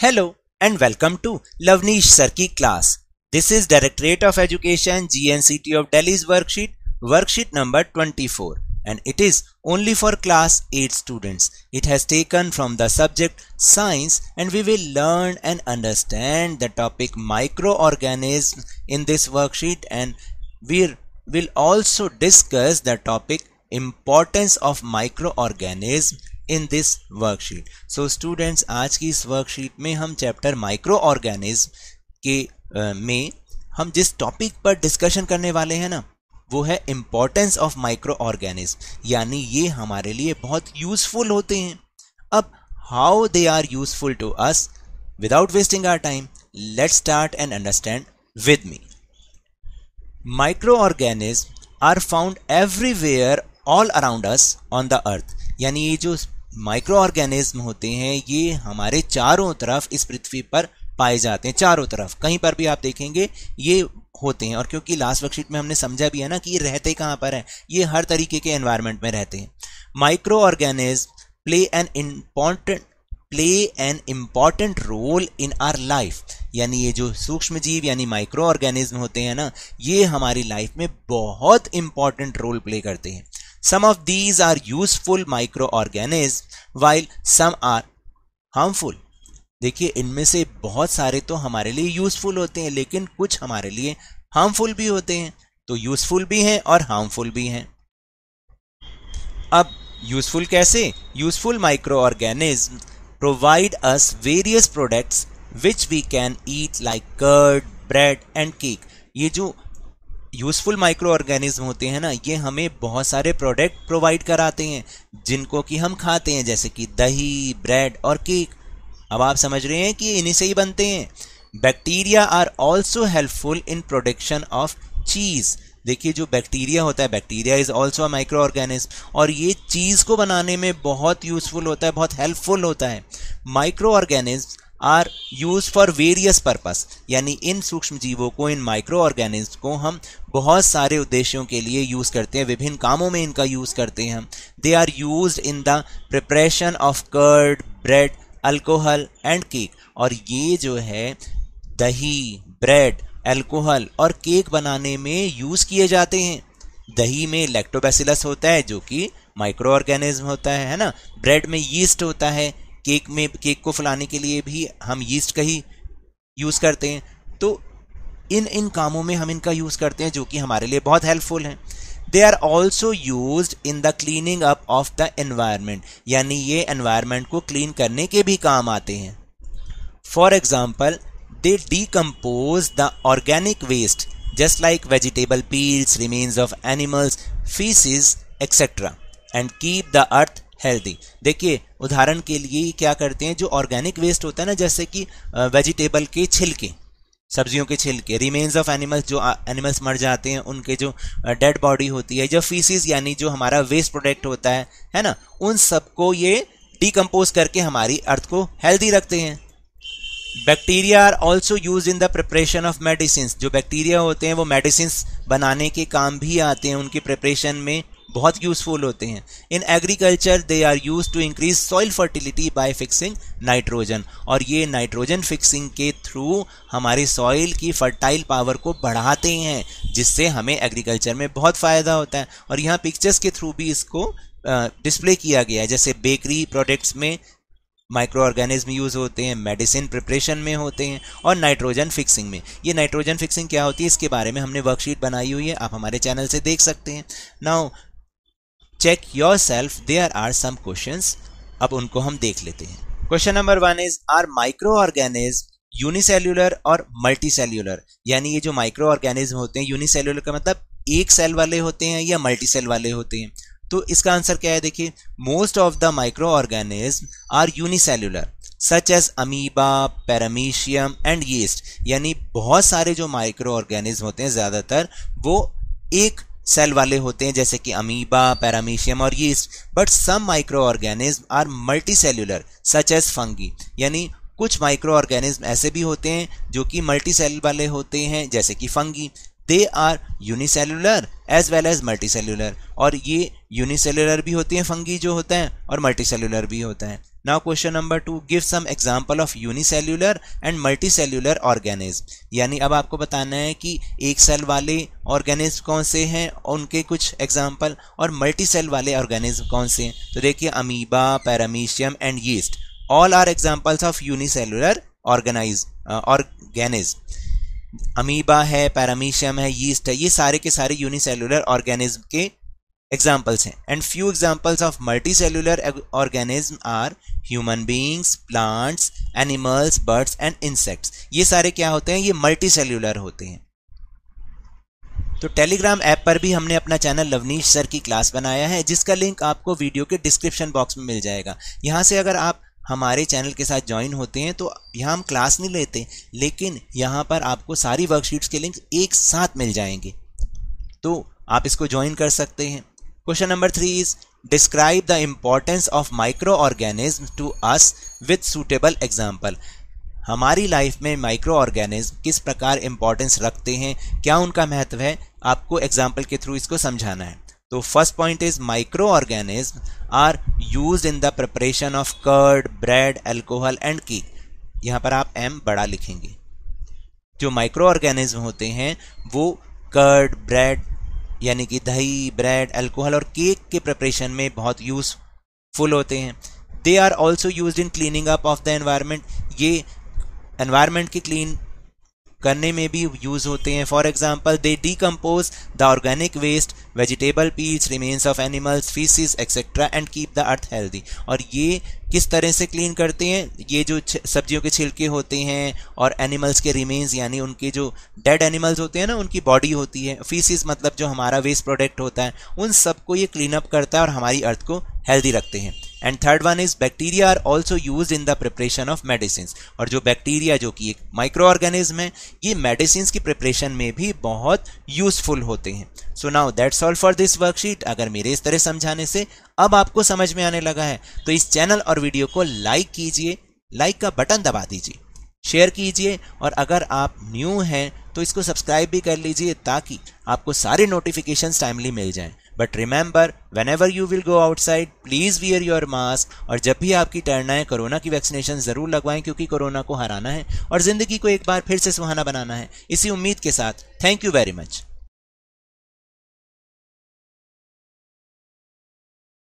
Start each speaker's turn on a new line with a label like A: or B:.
A: Hello and welcome to Lavneesh Sir ki class. This is Directorate of Education GNCT of Delhi's worksheet number 24, and it is only for class 8 students. It has taken from the subject science, and we will learn and understand the topic microorganisms in this worksheet, and we will also discuss the topic importance of microorganisms in this worksheet. So students, आज की इस worksheet में हम chapter micro organism के में हम जिस topic पर डिस्कशन करने वाले हैं ना, वो है इम्पोर्टेंस ऑफ माइक्रो ऑर्गेनिज्म. यानी ये हमारे लिए बहुत यूजफुल होते हैं. अब how they are useful to us, without wasting our time, let's start and understand with me. Microorganism are found everywhere all around us on the earth. यानी ये जो माइक्रो ऑर्गेनिज्म होते हैं ये हमारे चारों तरफ इस पृथ्वी पर पाए जाते हैं. चारों तरफ कहीं पर भी आप देखेंगे ये होते हैं. और क्योंकि लास्ट वर्कशीट में हमने समझा भी है ना कि ये रहते कहाँ पर हैं, ये हर तरीके के एनवायरनमेंट में रहते हैं. Microorganism play an important role in our life. यानी ये जो सूक्ष्म जीव यानी माइक्रो ऑर्गेनिज्म होते हैं ना, ये हमारी लाइफ में बहुत इंपॉर्टेंट रोल प्ले करते हैं. Some of these are useful microorganisms while some are harmful. देखिए, इनमें से बहुत सारे तो हमारे लिए यूजफुल होते हैं, लेकिन कुछ हमारे लिए हार्मफुल भी होते हैं. तो यूजफुल भी हैं और हार्मफुल भी हैं. अब यूजफुल कैसे? Useful microorganism provide us various products which we can eat like curd, bread and cake. ये जो यूजफुल माइक्रो ऑर्गेनिज्म होते हैं ना, ये हमें बहुत सारे प्रोडक्ट प्रोवाइड कराते हैं जिनको कि हम खाते हैं, जैसे कि दही, ब्रेड और केक. अब आप समझ रहे हैं कि इन्हीं से ही बनते हैं. Bacteria are also helpful in production of cheese. देखिए, जो बैक्टीरिया होता है, bacteria is also a micro organism, और ये चीज़ को बनाने में बहुत यूजफुल होता है, बहुत हेल्पफुल होता है. Microorganism are use for various purpose. यानी इन सूक्ष्म जीवों को, इन माइक्रो ऑर्गेनिज्म को हम बहुत सारे उद्देश्यों के लिए यूज़ करते हैं, विभिन्न कामों में इनका यूज़ करते हैं हम. They are used in the preparation of curd, bread, alcohol and cake. और ये जो है दही, ब्रेड, अल्कोहल और केक बनाने में यूज़ किए जाते हैं. दही में लैक्टोबैसिलस होता है जो कि माइक्रो ऑर्गेनिज्म होता है ना. ब्रेड में यीस्ट होता है. केक को फुलाने के लिए भी हम यीस्ट का ही यूज़ करते हैं. तो इन कामों में हम इनका यूज़ करते हैं जो कि हमारे लिए बहुत हेल्पफुल हैं. They are also used in the cleaning up of the environment. यानी ये एनवायरनमेंट को क्लीन करने के भी काम आते हैं. For example, they decompose the organic waste just like vegetable peels, remains of animals, faeces etcetera, and keep the earth healthy. देखिए, उदाहरण के लिए क्या करते हैं, जो ऑर्गेनिक वेस्ट होता है ना, जैसे कि वेजिटेबल के छिलके, सब्जियों के छिलके, रिमेन्स ऑफ एनिमल्स, जो एनिमल्स मर जाते हैं उनके जो डेड बॉडी होती है, जो फीसिस यानी जो हमारा वेस्ट प्रोडक्ट होता है ना, उन सबको ये डिकम्पोज करके हमारी अर्थ को हेल्दी रखते हैं. Bacteria are also use in the preparation of medicine. जो बैक्टीरिया होते हैं वो मेडिसिन बनाने के काम भी आते हैं, उनकी प्रिपरेशन में बहुत यूजफुल होते हैं. In agriculture they are use to increase soil fertility by fixing nitrogen. और ये नाइट्रोजन फिक्सिंग के थ्रू हमारी सॉइल की फर्टाइल पावर को बढ़ाते हैं, जिससे हमें एग्रीकल्चर में बहुत फ़ायदा होता है. और यहाँ पिक्चर्स के थ्रू भी इसको डिस्प्ले किया गया है. जैसे बेकरी प्रोडक्ट्स में माइक्रो ऑर्गेनिज्म यूज़ होते हैं, मेडिसिन प्रिपरेशन में होते हैं, और नाइट्रोजन फिक्सिंग में. ये नाइट्रोजन फिक्सिंग क्या होती है, इसके बारे में हमने वर्कशीट बनाई हुई है, आप हमारे चैनल से देख सकते हैं. Now check yourself, there are some questions. अब उनको हम देख लेते हैं. Question number 1 is, are microorganism unicellular और मल्टीसेल्युलर. यानी ये जो माइक्रो ऑर्गेनिज्म होते हैं, यूनिसेल्युलर का मतलब एक सेल वाले होते हैं या मल्टी सेल वाले होते हैं. तो इसका आंसर क्या है? देखिए, most of the microorganism are unicellular such as amoeba, paramecium and yeast. यानी बहुत सारे जो माइक्रो ऑर्गेनिज्म होते हैं ज़्यादातर वो एक सेल वाले होते हैं, जैसे कि अमीबा, पैरामीशियम और yeast. But some microorganism are multicellular such as fungi. यानी कुछ माइक्रो ऑर्गेनिज्म ऐसे भी होते हैं जो कि मल्टी सेल वाले होते हैं, जैसे कि fungi. They are unicellular as well as multicellular. और ये यूनिसेल्युलर भी होती हैं फंगी जो होता है और मल्टीसेल्युलर भी होता है। Now question number 2, give some example of unicellular and multicellular organism. यानी अब आपको बताना है कि एक सेल वाले ऑर्गेनिज्म कौन से हैं, उनके कुछ एग्जांपल, और मल्टी सेल वाले ऑर्गेनिज्म कौन से हैं। तो देखिए amoeba, paramecium and yeast, all are examples of unicellular organism. Amoeba है, पैरामीशियम है, यीस्ट है, ये सारे के सारे यूनिसेल्युलर ऑर्गेनिज्म के एग्जाम्पल्स हैं। And few examples of multicellular organism are human beings, plants, animals, birds and insects. ये सारे क्या होते हैं, ये मल्टीसेल्युलर होते हैं। तो टेलीग्राम ऐप पर भी हमने अपना चैनल लवनीश सर की क्लास बनाया है, जिसका लिंक आपको वीडियो के डिस्क्रिप्शन बॉक्स में मिल जाएगा। यहाँ से अगर आप हमारे चैनल के साथ ज्वाइन होते हैं तो यहाँ हम क्लास नहीं लेते, लेकिन यहाँ पर आपको सारी वर्कशीट्स के लिंक एक साथ मिल जाएंगे, तो आप इसको ज्वाइन कर सकते हैं। Question number 3 is describe the importance of microorganism to us with suitable example. हमारी लाइफ में माइक्रो ऑर्गेनिज्म किस प्रकार इंपॉर्टेंस रखते हैं, क्या उनका महत्व है, आपको एग्जाम्पल के थ्रू इसको समझाना है। तो first point is microorganism are used in the preparation of curd, bread, alcohol and cake. यहाँ पर आप एम बड़ा लिखेंगे। जो माइक्रो ऑर्गेनिज्म होते हैं वो कर्ड, ब्रेड यानी कि दही, ब्रेड, अल्कोहल और केक के प्रिपरेशन में बहुत यूजफुल होते हैं। They are also used in cleaning up of the environment. ये एनवायरनमेंट की क्लीन करने में भी यूज होते हैं। For example they decompose the organic waste, vegetable peels, remains of animals, faeces etcetera and keep the earth healthy. और ये किस तरह से क्लीन करते हैं, ये जो सब्जियों के छिलके होते हैं और एनिमल्स के रिमेन्स यानी उनके जो डेड एनिमल्स होते हैं ना, उनकी बॉडी होती है, फीसिस मतलब जो हमारा वेस्ट प्रोडक्ट होता है, उन सबको ये क्लीन अप करता है और हमारी अर्थ को हेल्दी रखते हैं। And third one is bacteria are also use in the preparation of medicine. और जो बैक्टीरिया जो कि एक माइक्रो ऑर्गेनिज्म है, ये मेडिसिन की प्रिपरेशन में भी बहुत यूजफुल होते हैं। So now that's all for this worksheet. अगर मेरे इस तरह समझाने से अब आपको समझ में आने लगा है तो इस चैनल और वीडियो को लाइक कीजिए, लाइक का बटन दबा दीजिए, शेयर कीजिए, और अगर आप न्यू हैं तो इसको सब्सक्राइब भी कर लीजिए ताकि आपको सारे नोटिफिकेशंस टाइमली मिल जाएं। But remember, whenever you will go outside please wear your mask. और जब भी आपकी टर्न आए कोरोना की वैक्सीनेशन जरूर लगवाएं, क्योंकि कोरोना को हराना है और जिंदगी को एक बार फिर से सुहाना बनाना है। इसी उम्मीद के साथ थैंक यू वेरी मच।